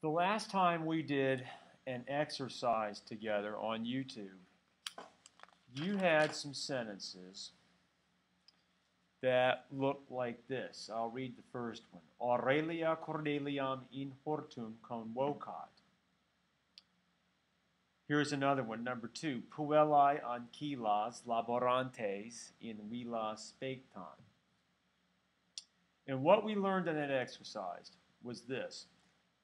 The last time we did an exercise together on YouTube, you had some sentences that looked like this. I'll read the first one. Aurelia Cordeliam in hortum convocat. Here's another one, number 2. Puellae anquilas laborantes in villa spectan. And what we learned in that exercise was this,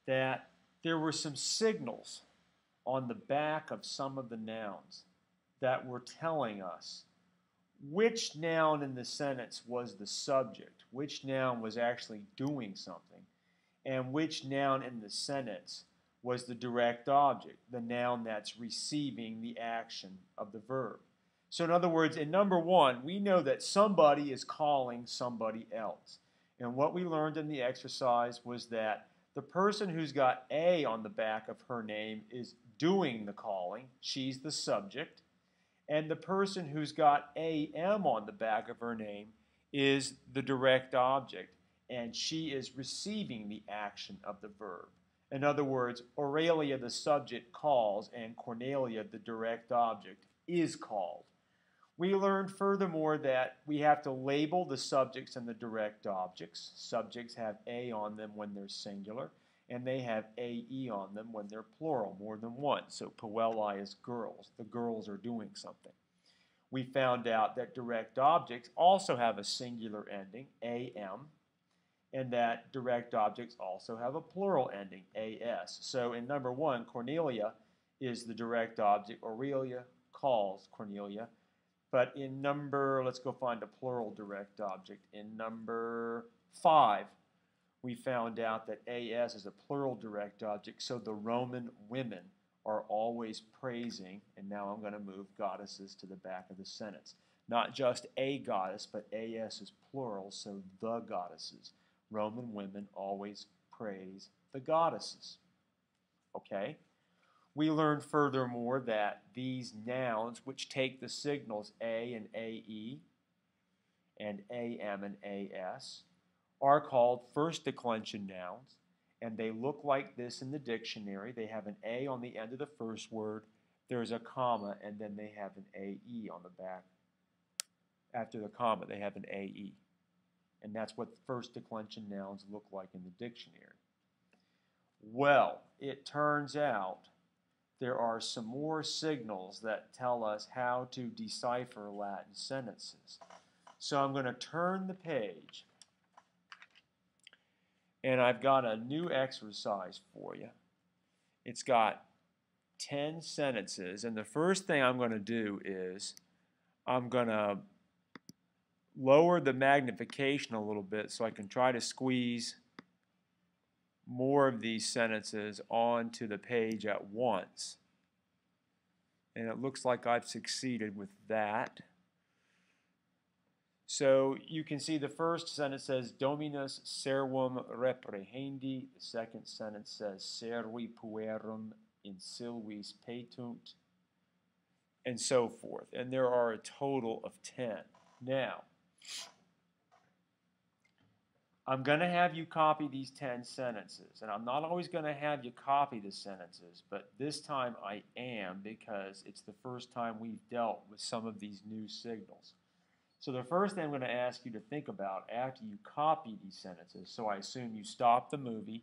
that there were some signals on the back of some of the nouns that were telling us which noun in the sentence was the subject, which noun was actually doing something, and which noun in the sentence was the direct object, the noun that's receiving the action of the verb. So in other words, in number 1, we know that somebody is calling somebody else. And what we learned in the exercise was that the person who's got A on the back of her name is doing the calling. She's the subject. And the person who's got AM on the back of her name is the direct object. And she is receiving the action of the verb. In other words, Aurelia, the subject, calls, and Cornelia, the direct object, is called. We learned furthermore that we have to label the subjects and the direct objects. Subjects have A on them when they're singular, and they have AE on them when they're plural, more than one. So puellae is girls. The girls are doing something. We found out that direct objects also have a singular ending, AM, and that direct objects also have a plural ending, AS. So in number 1, Cornelia is the direct object. Aurelia calls Cornelia. But in number, let's go find a plural direct object. In number 5, we found out that AS is a plural direct object, so the Roman women are always praising, and now I'm going to move goddesses to the back of the sentence. Not just a goddess, but AS is plural, so the goddesses. Roman women always praise the goddesses. Okay? We learned furthermore that these nouns, which take the signals A and AE and AM and AS, are called first declension nouns, and they look like this in the dictionary. They have an A on the end of the first word, there's a comma, and then they have an AE on the back. After the comma, they have an AE. And that's what first declension nouns look like in the dictionary. Well, it turns out there are some more signals that tell us how to decipher Latin sentences. So I'm going to turn the page, and I've got a new exercise for you. It's got 10 sentences, and the first thing I'm going to do is I'm going to lower the magnification a little bit so I can try to squeeze more of these sentences onto the page at once. And it looks like I've succeeded with that. So you can see the first sentence says Dominus servum reprehendi. The second sentence says servi puerum in silvis petunt, and so forth. And there are a total of 10. Now, I'm going to have you copy these 10 sentences, and I'm not always going to have you copy the sentences, but this time I am, because it's the first time we've dealt with some of these new signals. So the first thing I'm going to ask you to think about after you copy these sentences, so I assume you stop the movie,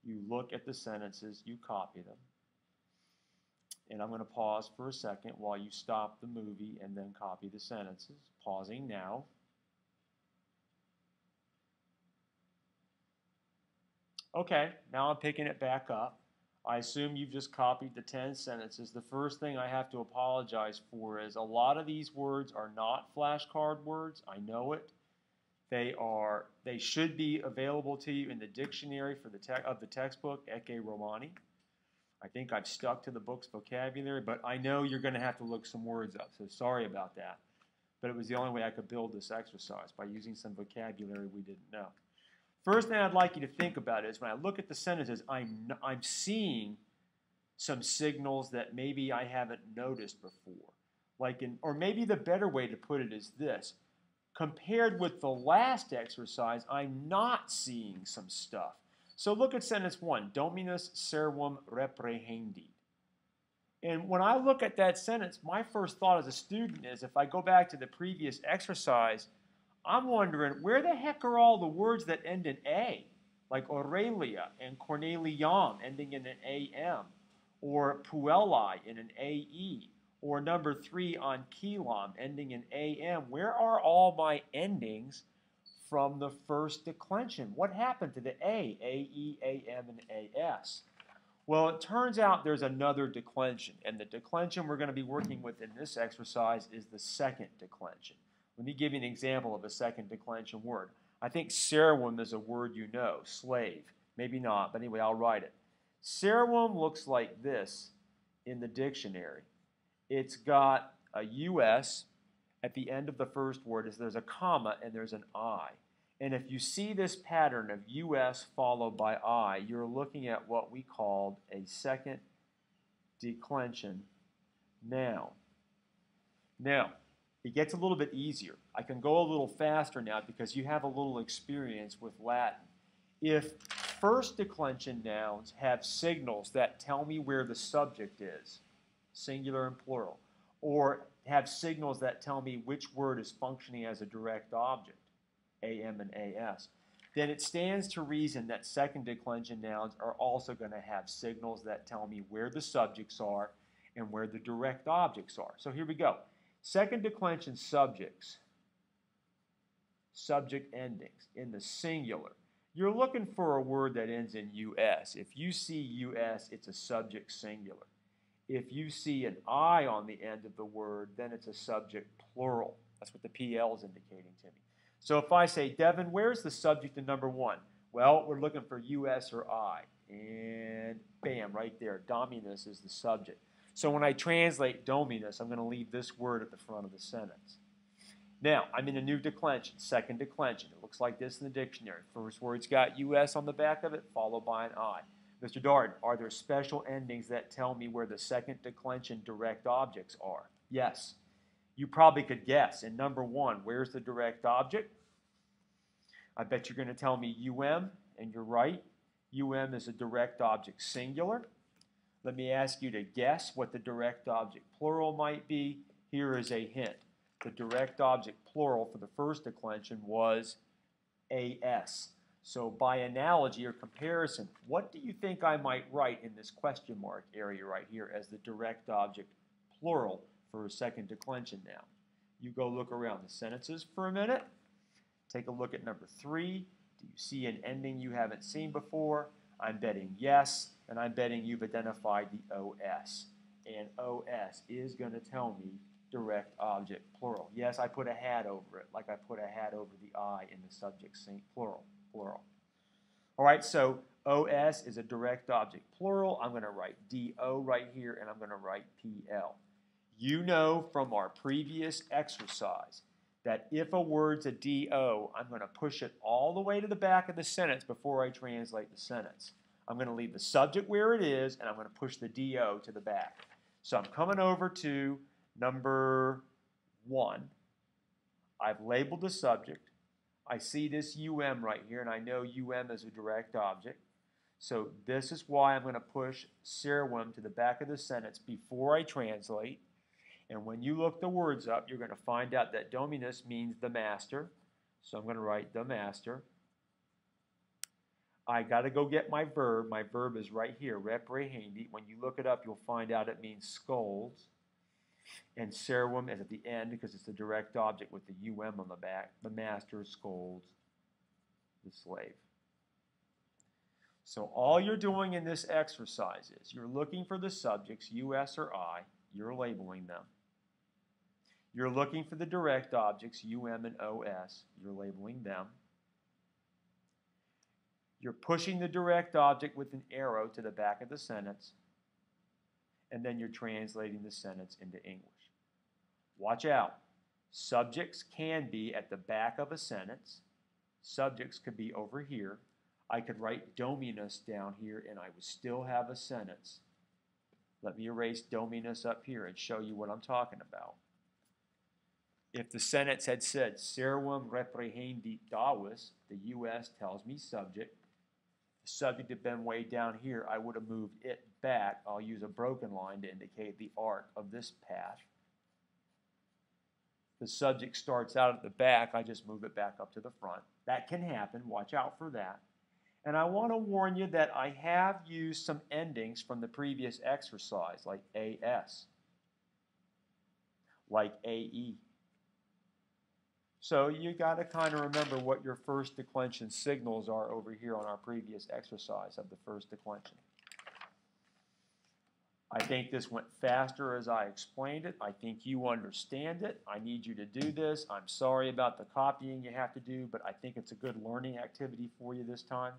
you look at the sentences, you copy them, and I'm going to pause for a second while you stop the movie and then copy the sentences. Pausing now. Okay, now I'm picking it back up. I assume you've just copied the 10 sentences. The first thing I have to apologize for is a lot of these words are not flashcard words. I know it. They should be available to you in the dictionary for the textbook, Ecce Romani. I think I've stuck to the book's vocabulary, but I know you're going to have to look some words up, so sorry about that. But it was the only way I could build this exercise, by using some vocabulary we didn't know. First thing I'd like you to think about is when I look at the sentences, I'm seeing some signals that maybe I haven't noticed before. Or maybe the better way to put it is this. Compared with the last exercise, I'm not seeing some stuff. So look at sentence 1, Dominus servum reprehendit. And when I look at that sentence, my first thought as a student is, if I go back to the previous exercise, I'm wondering, where the heck are all the words that end in A? Like Aurelia and Cornelium ending in an AM, or Puelli in an AE, or number 3 on Kelam ending in AM. Where are all my endings from the first declension? What happened to the A, AE, AM, and AS? Well, it turns out there's another declension, and the declension we're going to be working with in this exercise is the second declension. Let me give you an example of a second declension word. I think servum is a word you know, slave. Maybe not, but anyway, I'll write it. Servum looks like this in the dictionary. It's got a US at the end of the first word. There's a comma and there's an I. And if you see this pattern of US followed by I, you're looking at what we called a second declension noun. Now, it gets a little bit easier. I can go a little faster now because you have a little experience with Latin. If first declension nouns have signals that tell me where the subject is, singular and plural, or have signals that tell me which word is functioning as a direct object, AM and AS, then it stands to reason that second declension nouns are also going to have signals that tell me where the subjects are and where the direct objects are. So here we go. Second declension subjects, subject endings in the singular. You're looking for a word that ends in US. If you see US, it's a subject singular. If you see an I on the end of the word, then it's a subject plural. That's what the PL is indicating to me. So if I say, Devin, where's the subject in number 1? Well, we're looking for US or I. And bam, right there, Dominus is the subject. So when I translate Dominus, I'm going to leave this word at the front of the sentence. Now, I'm in a new declension, second declension. It looks like this in the dictionary. First word's got US on the back of it, followed by an I. Mr. Darden, are there special endings that tell me where the second declension direct objects are? Yes. You probably could guess. In number 1, where's the direct object? I bet you're going to tell me UM, and you're right. UM is a direct object singular. Let me ask you to guess what the direct object plural might be. Here is a hint. The direct object plural for the first declension was AS. So by analogy or comparison, what do you think I might write in this question mark area right here as the direct object plural for a second declension noun? You go look around the sentences for a minute. Take a look at number 3. Do you see an ending you haven't seen before? I'm betting yes, and I'm betting you've identified the OS. And OS is going to tell me direct object plural. Yes, I put a hat over it, like I put a hat over the I in the subject plural. All right, so OS is a direct object plural. I'm going to write DO right here, and I'm going to write PL. You know from our previous exercise that if a word's a DO, I'm going to push it all the way to the back of the sentence before I translate the sentence. I'm going to leave the subject where it is, and I'm going to push the DO to the back. So I'm coming over to number 1. I've labeled the subject. I see this UM right here, and I know UM is a direct object. So this is why I'm going to push servum to the back of the sentence before I translate. And when you look the words up, you're going to find out that Dominus means the master. So I'm going to write the master. I got to go get my verb. My verb is right here, reprehendit. When you look it up, you'll find out it means scolds. And servum is at the end because it's a direct object with the UM on the back. The master scolds the slave. So all you're doing in this exercise is you're looking for the subjects, US or I. You're labeling them. You're looking for the direct objects, UM and OS. You're labeling them. You're pushing the direct object with an arrow to the back of the sentence. And then you're translating the sentence into English. Watch out. Subjects can be at the back of a sentence. Subjects could be over here. I could write Dominus down here and I would still have a sentence. Let me erase Dominus up here and show you what I'm talking about. If the sentence had said, servum reprehendit Davus, the US tells me subject. The subject had been way down here, I would have moved it back. I'll use a broken line to indicate the arc of this path. The subject starts out at the back, I just move it back up to the front. That can happen, watch out for that. And I want to warn you that I have used some endings from the previous exercise, like AS, like AE. So you got to kind of remember what your first declension signals are over here on our previous exercise of the first declension. I think this went faster as I explained it. I think you understand it. I need you to do this. I'm sorry about the copying you have to do, but I think it's a good learning activity for you this time.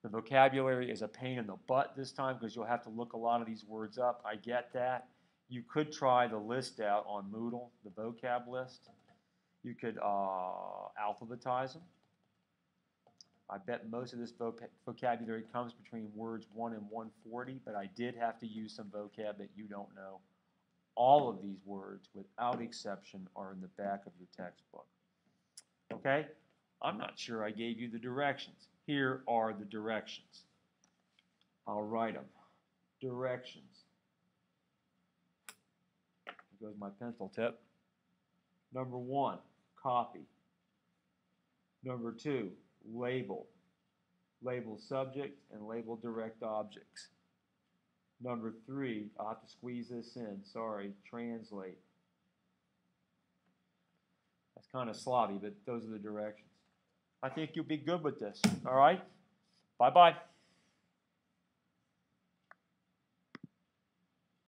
The vocabulary is a pain in the butt this time because you'll have to look a lot of these words up. I get that. You could try the list out on Moodle, the vocab list. You could alphabetize them. I bet most of this vocabulary comes between words 1 and 140, but I did have to use some vocab that you don't know. All of these words, without exception, are in the back of your textbook. Okay? I'm not sure I gave you the directions. Here are the directions. I'll write them. Directions. Here goes my pencil tip. Number 1, copy. Number 2, label. Label subject and label direct objects. Number 3, I'll have to squeeze this in, sorry, translate. That's kind of sloppy, but those are the directions. I think you'll be good with this, all right? Bye-bye.